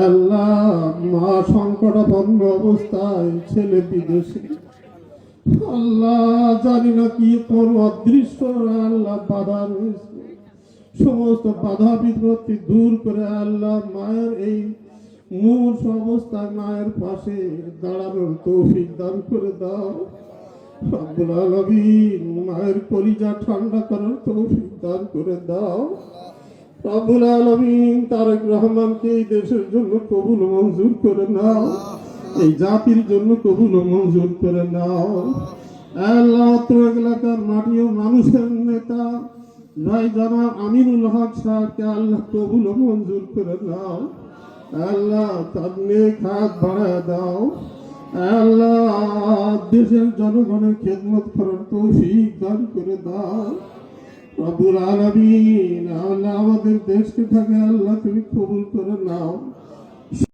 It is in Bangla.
আল্লাহ, মা সংকটাপন্ন অবস্থায়, ছেলে বিদেশে। আল্লাহ, জানি না কি কোন অদৃশ্য আল্লাহ বাধা রয়েছে, সমস্ত বাধা বিপত্তি দূর করে আল্লাহ মায়ের এই মূল অবস্থায় মায়ের পাশে দাঁড়ানোর তৌফিক দান করে দাও। রব্বুল আলামিন, মায়ের কলিজা ঠান্ডা করার তৌফিক দান করে দাও। রব্বুল আলামিন, তারেক রহমানকে এই দেশের জন্য কবুল মঞ্জুর করে নাও, এই জাতির জন্য কবুল মঞ্জুর করে নাও। আল্লাহ, অত্র এলাকার মাটি ও মানুষের নেতা ভাই জনাব আমিনুল হক সাহেবকে আল্লাহ কবুল মঞ্জুর করে নাও। আল্লাহ, তার নেক হাত বাড়ায় দাও। আল্লাহ, দেশের জনগণের খেদমত করার তৌফিক দান করে দাও। রব্বুল আলামিন, আল্লাহ আমাদের দেশকে থাকে আল্লাহ তুমি কবুল করে নাও।